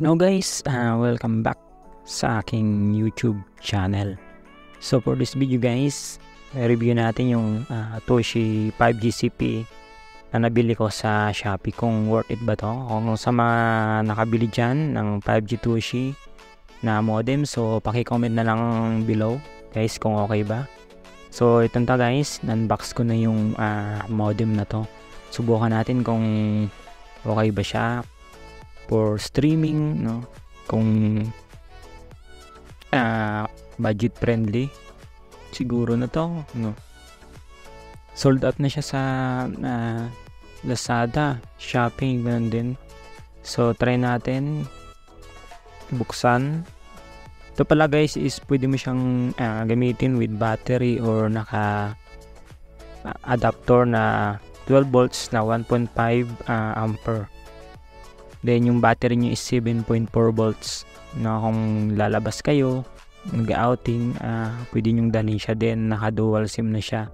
Hello guys, welcome back sa aking YouTube channel. So for this video guys, review natin yung Toshi 5G CP na nabili ko sa Shopee, kung worth it ba to. Kung sa mga nakabili dyan ng 5G Toshi na modem, so paki-comment na lang below guys kung okay ba. So ito na guys, unbox ko na yung modem na to. Subukan natin kung okay ba siya for streaming, no? Kung budget friendly siguro na to, no? Sold out na siya sa Lazada, Shopee, ganun din. So try natin buksan. Ito pala guys is pwede mo siyang gamitin with battery or naka adapter na 12 volts na 1.5 ampere. Then yung battery nyo is 7.4 volts na kung lalabas kayo, nag-outing, pwede nyong dalhin siya. Then naka dual sim na siya.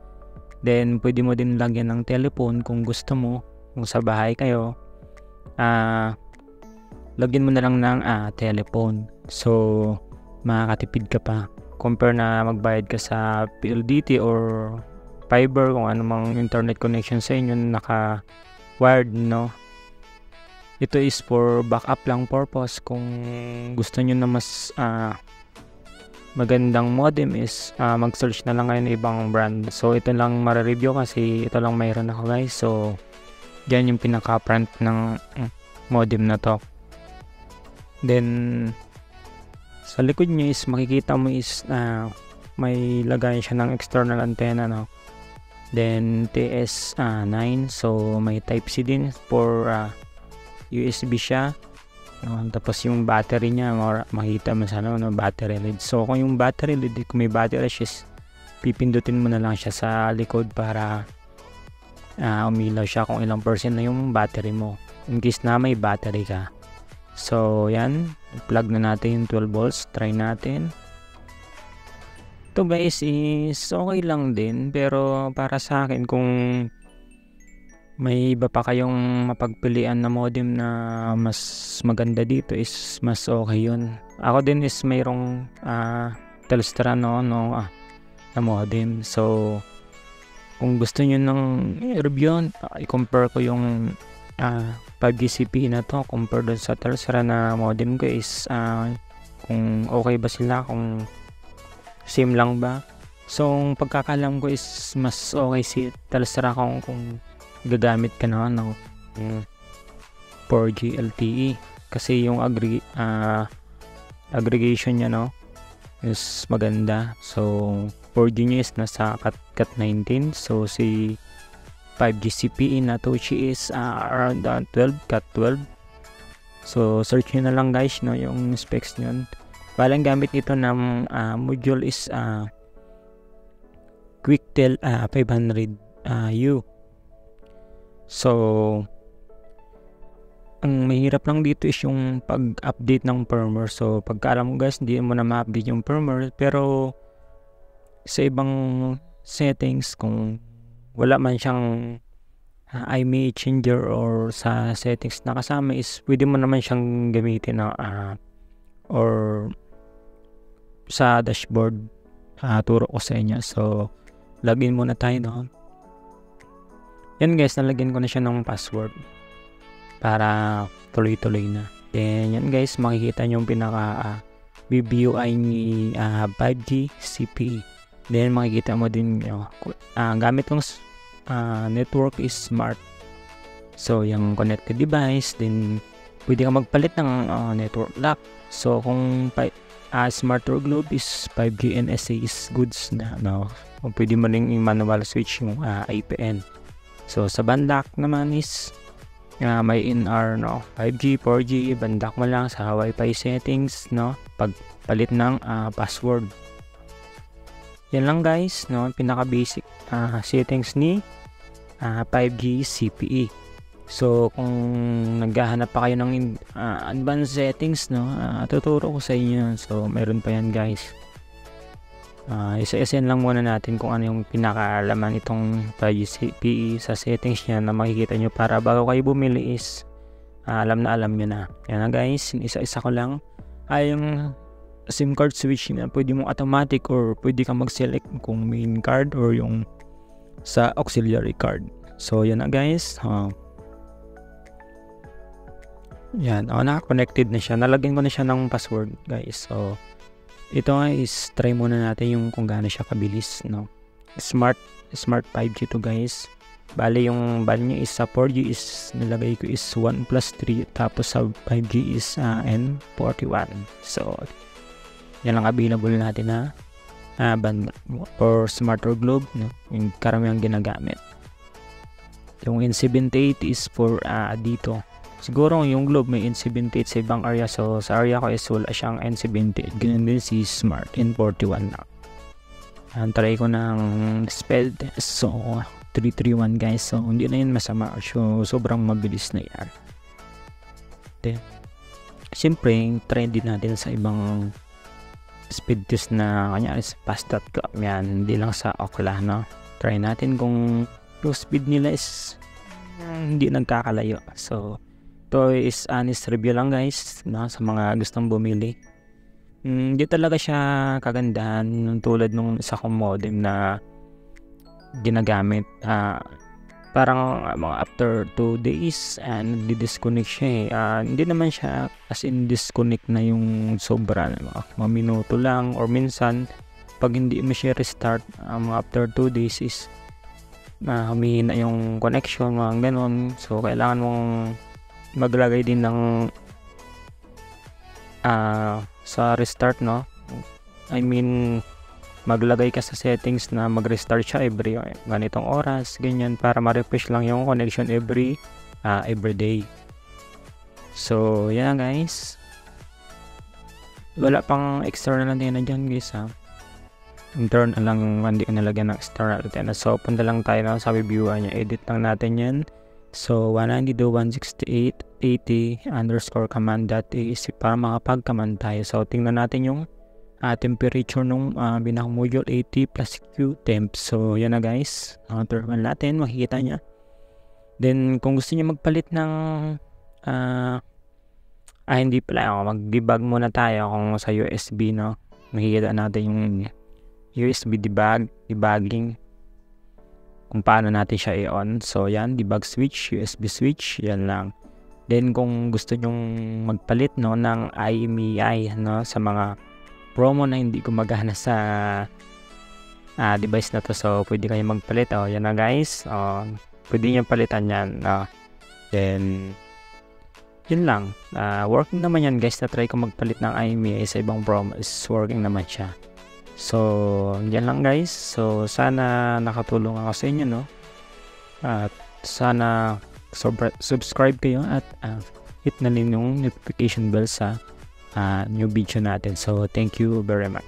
Then pwede mo din lagyan ng telephone kung gusto mo. Kung sa bahay kayo, lagyan mo na lang ng telephone. So makakatipid ka pa compare na magbayad ka sa PLDT or fiber, kung anumang internet connection sa inyo naka wired, no? Ito is for backup lang purpose. Kung gusto nyo na mas magandang modem is mag-search na lang kayo ng ibang brand. So ito lang ma-review kasi ito lang mayroon ako guys. So yan yung pinaka-front ng modem na to. Then sa likod nyo is makikita mo is may lagay siya ng external antenna, no? Then TS9, so may type C din for USB siya, no? Tapos yung battery niya makita mo sana, no? Battery lead. So kung yung battery lead, kung may battery siya, pipindutin mo na lang siya sa likod para umilaw siya kung ilang percent na yung battery mo in case na may battery ka. So yan, plug na natin yung 12 volts, try natin. Ito guys is okay lang din, pero para sa akin kung may iba pa kayong mapagpilian na modem na mas maganda dito is mas okay yun. Ako din is mayroong Telstra na modem. So kung gusto nyo ng review, i-compare ko yung 5G CP na to compare dun sa Telstra na modem ko is kung okay ba sila, kung same lang ba. So ang pagkakalam ko is mas okay si Telstra kung gagamit ka na ng 4G LTE kasi yung aggregation niya, no, is maganda. So 4G niya is nasa cat 19. So si 5G CPE na Toshi is around 12 cat 12. So search nyo na lang guys, no, yung specs nyo. Balang gamit nito ng module is QuickTel 500U. So ang mahirap lang dito is yung pag-update ng firmware. So pagkaalam mo guys, hindi mo na ma-update yung firmware, pero sa ibang settings, kung wala man siyang IMEI changer or sa settings na kasama, is pwede mo naman siyang gamitin or sa dashboard. Turo ko sa inyo. So login muna tayo, no? Yan guys, nalagyan ko na siya ng password para tuloy-tuloy na. Then yan guys, makikita nyo yung pinaka BBUI ni 5G CPE. Then makikita mo din gamit kong network is smart. So yung connected device, then pwede ka magpalit ng network lock. So kung smart or globe is 5G NSA is goods na, no? O pwede mo ring manual switch yung IPN. So sa band lock naman is may NR, no, 5G, 4G, band lock mo lang sa Wi-Fi settings, no, pagpalit ng password. Yan lang guys, no, pinaka basic settings ni 5G CPE. So kung naghahanap pa kayo ng advanced settings, no, tuturo ko sa inyo. So meron pa yan guys. Isa-isa lang muna natin kung ano yung pinakalaman itong 5G CPE sa settings niya na makikita nyo para bago kayo bumili is alam nyo na. Yan na guys, isa-isa ko lang. Yung SIM card switch na pwede mong automatic or pwede kang mag-select kung main card or yung sa auxiliary card. So yan na guys. Yan, naka-connected na siya. Nalagyan ko na siya ng password guys. So ito is try muna natin yung kung gaano siya kabilis, no. Smart 5G to guys. Bale yung ban niya is sa 4G is nilagay ko is 1+3, tapos sa 5G is N41. So yan ang available natin na band for smart or globe, no? Yung karamihan ginagamit. Yung N78 is for dito. Siguro yung globe may N78 sa ibang area, so sa area ko is wala siyang N78. Ganun din si smart N41 na. Try ko ng spell test. So 331 guys, so hindi na yun masama. So sobrang mabilis na yan. Then siyempre try din natin sa ibang speed test na kanya is fast.com. Yan, hindi lang sa Ookla, no. Try natin kung yung speed nila is hindi nagkakalayo. So ito is honest review lang guys, no, sa mga gustong bumili. Hindi talaga siya kagandahan tulad nung isa kong modem na ginagamit. Parang mga after 2 days di-disconnect siya hindi naman siya as in disconnect na yung sobra, mga minuto lang, or minsan pag hindi mo siya restart mga after 2 days is humihina yung connection, mga ganon. So kailangan mong maglagay din ng sa restart, no. I mean maglagay ka sa settings na mag-restart siya every ganitong oras, ganyan, para ma-refresh lang yung connection every day. So yan guys, wala pang external antena dyan guys, internal lang, hindi ko nalagyan ng external antena. So punta lang tayo na sa viewer niya, edit lang natin yan. So 192.168.80_command.asc para makapag-command tayo. So tingnan natin yung temperature nung binakang module, 80 plus Q temp. So yan na guys, turn natin, makikita nya. Then kung gusto niyo magpalit ng hindi pala, mag-debug muna tayo kung sa USB, no. Makikita natin yung USB debugging, kung paano natin siya i-on. So yan, debug switch, USB switch, yan lang. Then kung gusto nyong magpalit, no, ng IMEI, no, sa mga promo na hindi gumagana sa device na to, so pwede kayo magpalit. Yan na guys, pwede nyo palitan yan. Then yun lang, working naman yan guys. Na try ko magpalit ng IMEI sa ibang promo, is working naman siya. So yan lang guys. So sana nakatulong ako sa inyo, no. At sana subscribe kayo at hit na rin yung notification bell sa new video natin. So thank you very much.